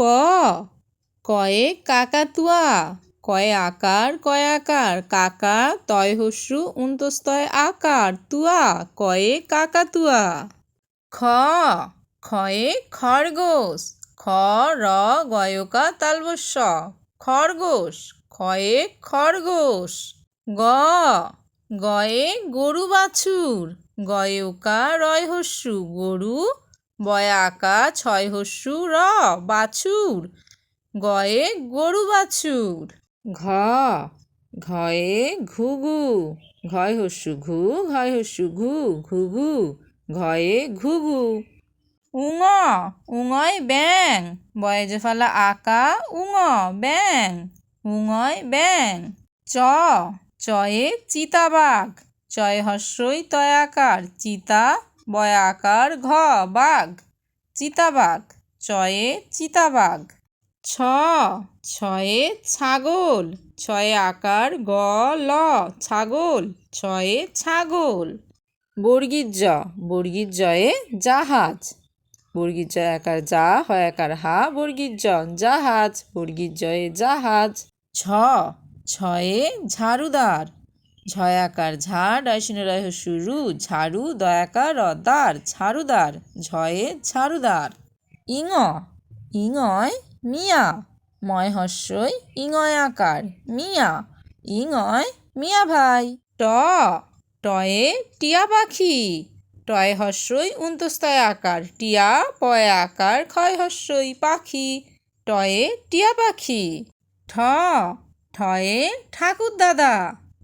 ক কয়ে কাকাতুয়া, কয়ে আকার কাকা তয় হস্যু উন্তস্তয় আকার তুয়া কয়ে কাকাতুয়া। খ খয়ে খরগোশ, খ র গয়কা তালবস্য খরগোশ খয়ে খরগোশ। গ গয়ে গরু বাছুর, গয়ে ওকা রয় হস্যু গরু বয়া আকা ছয় হস্যু র বাছুর গয়ে গরু বাছুর। ঘ ঘয়ে ঘুঘু, ঘয় হস্যু ঘু ঘয় হস্যু ঘু ঘুঘু ঘয়ে ঘুঘু। উঙ উঙয় ব্যাং, বয়ে যে ফালা আকা উঙ ব্যাং উঙয় ব্যাং। চ চয়ে চিতাবাঘ, চয়ে হস্যই তয় আকার চিতা বয় আকার ঘ বাঘ চিতাবাঘ চয়ে চিতাবাঘ। ছ ছয়ে ছাগল, ছয়ে আকার গ ল ছাগল ছয়ে ছাগল। বর্গীর জ, বর্গীর জয়ে জাহাজ, বর্গীর জয় আকার যা হয় আকার হা বর্গীর জ জাহাজ বর্গীর জয়ে জাহাজ। ছ ছয়ে ঝাড়ুদার, ঝয় আকার ঝা ডয়শূন্য রয় হস্যু রু ঝাড়ু দয়াকার দার ঝাড়ুদার ঝয়ে ঝাড়ুদার। ইঙ ইঙয় মিয়া, ময় হস্যই ইঙয় আকার মিয়া ইঙয় মিয়া ভাই। ট টয়ে টিয়া পাখি, টয়ে হস্যই উন্তস্তয় আকার টিয়া পয় আকার ক্ষয় হস্যই পাখি টয়ে টিয়া পাখি। ঠ ঠয়ে ঠাকুর দাদা,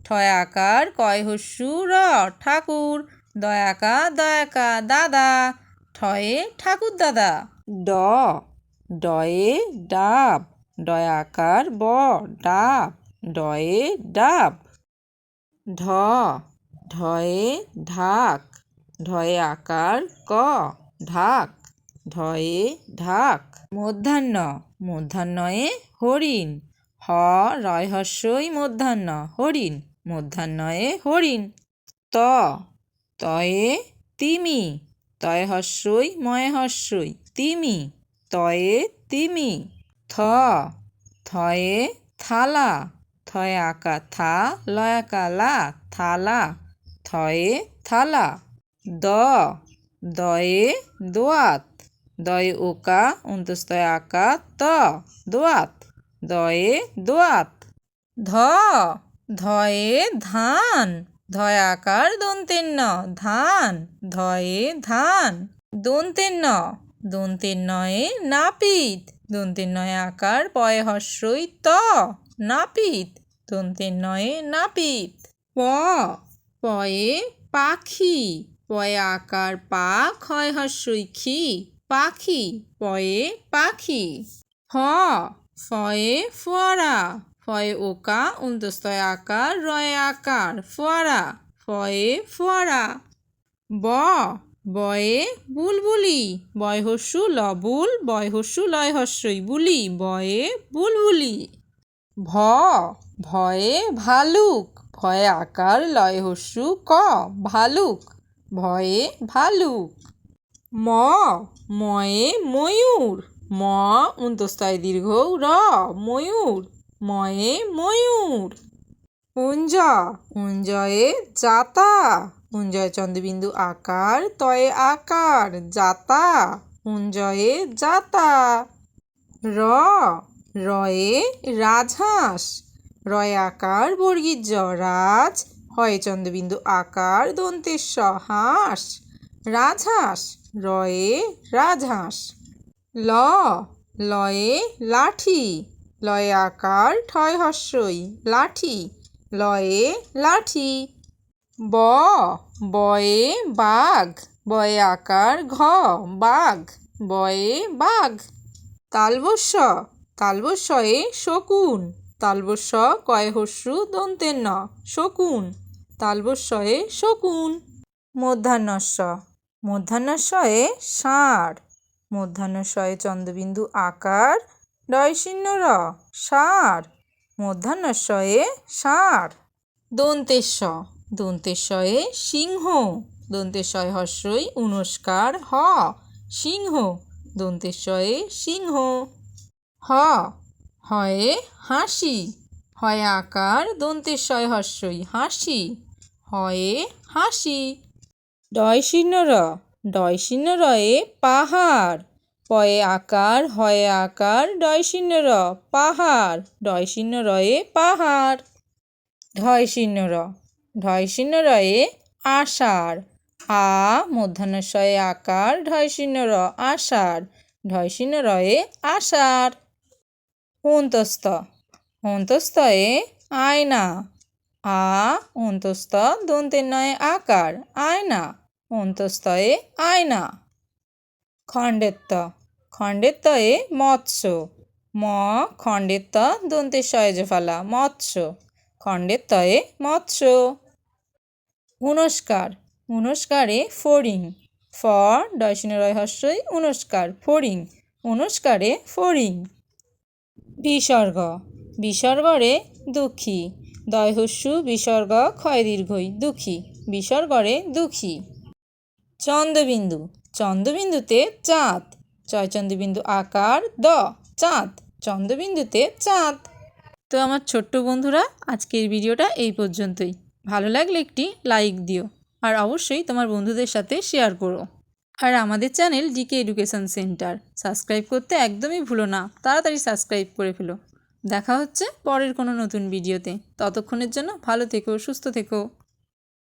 ঠয় আকার কয় হস্যু র ঠাকুর দয়াকা দয়াকা দাদা ঠয়ে ঠাকুর দাদা। ড ডয়ে ডাব, ডয় আকার ব ডাব ডয়ে ডাব। ঢ ঢয়ে ঢাক, ঢয়ে আকার ক ঢাক ঢয়ে ঢাক। মধ্যাহ্ন মধ্যাহ্নয়ে হরিণ, হ রয় হস্যই মধ্যাহ্ন হরিণ মধ্যাহ্নয়ে হরিণ। ত তয়ে তিমি, তয়ে হস্যই ময়ে হস্যই তিমি তয়ে তিমি। থ থয়ে থালা, থয়ে আকা থা লয়াকা লা থালা থয়ে থালা। দ দয়ে দোয়াত, দয়ে ওকা অন্তস্তয় আকা ত দোয়াত দয়ে দোয়াত। ধ ধয়ে ধান, ধয় আকার দন্তের ন ধান ধয়ে ধান। দন্তের ন দন্তের নয়ে নাপিত, দন্তের নয়ে আকার পয়ে হস্যই ত নাপিত দন্তের নয়ে নাপিত। প পয়ে পাখি, পয়ে আকার পা ক্ষয় হস্যই খি পাখি পয়ে পাখি। ফ ফয়ে ফোয়ারা, ফয়ে ওকা অন্তস্তয় আকার রয়ে আকার ফোয়ারা ফয়ে ফোয়ারা। ব বয়ে বুলবুলি, বয় হস্যু লবুল বয় হস্যু লয় হস্যই বুলি বয়ে বুলবুলি। ভ ভয়ে ভালুক, ভয়ে আকার লয় হস্যু ক ভালুক ভয়ে ভালুক। ম ময়ে ময়ূর, ম অন্তস্তয় দীর্ঘ র ময়ূর ময়ে ময়ূর। উঞ্জ উঞ্জয়ে জাতা, উঞ্জয়ে চন্দ্রবিন্দু আকার তয়ে আকার জাতা উঞ্জয়ে জাতা। র রয়ে রাজহাঁস, রয়ে আকার বর্গীর জ রাজ হয়ে চন্দ্রবিন্দু আকার দন্তের স হাঁস রাজহাঁস রয়ে রাজহাঁস। ল লয়ে লাঠি, লয়ে আকার ঠয় হস্যই লাঠি লয়ে লাঠি। ব বয়ে বাঘ, বয়ে আকার ঘ বাঘ বয়ে বাঘ। তালবস্য তালবস্যয়ে শকুন, তালবস্য কয় হস্যু দন্তের ন শকুন তালবস্যয়ে শকুন। মধ্যাহ্নস্য মধ্যাহ্নস্যয়ে ষাঁড়, মধ্যাহ্নস্যয়ে চন্দ্রবিন্দু আকার ডয়শূন্য র ষাঁড় মধ্যাহ্নস্যয়ে ষাঁড়। দন্তেশ্ব দন্তেশ্বয়ে সিংহ, দন্তেশ্বয় হস্যই ঊনস্কার হ সিংহ দন্তেশ্বয়ে সিংহ। হ, হয়ে হাসি, হয়ে আকার দন্তের শয় হর্ষই হাসি, হয়ে হাসি। ডয় শূন্য র, ডয় শূন্য রয়ে পাহাড়, পয়ে আকার হয়ে আকার ডয় শূন্য র পাহাড়, ডয় শূন্য রয়ে পাহাড়। ঢয় শূন্য র, ঢয় শূন্য রয়ে আষাঢ়, আ মূর্ধন্যশয়ে আকার ঢয় শূন্য র আষাঢ়, ঢয় শূন্য রয়ে আষাঢ়। অন্তস্থ, অন্তস্থয়ে আয়না, আ অন্তস্থ দন্তের নয় আকার আয়না, অন্তস্থয়ে আয়না। খণ্ডেত্ব, খণ্ডেত্বয়ে মৎস্য, ম খণ্ডেত্ব দন্তের শয়ে ফেলা মৎস্য, খণ্ডেত্বয়ে মৎস্য। উনস্কার, উনস্কারে ফড়িং, ফ ডয় শূন্য রয় হর্ষই উনস্কার ফড়িং, উনস্কারে ফড়িং। বিসর্গ, বিসর্গরে দুঃখী, দয় হস্যু বিসর্গ ক্ষয় দীর্ঘই দুঃখী, বিসর্গরে দুঃখী। চন্দ্রবিন্দু, চন্দ্রবিন্দুতে চাঁদ, চয় চন্দ্রবিন্দু আকার দ চাঁদ, চন্দ্রবিন্দুতে চাঁদ। তো আমার ছোট্ট বন্ধুরা, আজকের ভিডিওটা এই পর্যন্তই। ভালো লাগলে একটি লাইক দিও, আর অবশ্যই তোমার বন্ধুদের সাথে শেয়ার করো। আর আমাদের channel DK education centre subscribe করতে একদমই ভুলো না, তাড়াতাড়ি সাবস্ক্রাইব করে ফেলো। দেখা হচ্ছে পরের কোনো নতুন ভিডিওতে। ততক্ষণের জন্য ভালো থেকো, সুস্থ থেকো।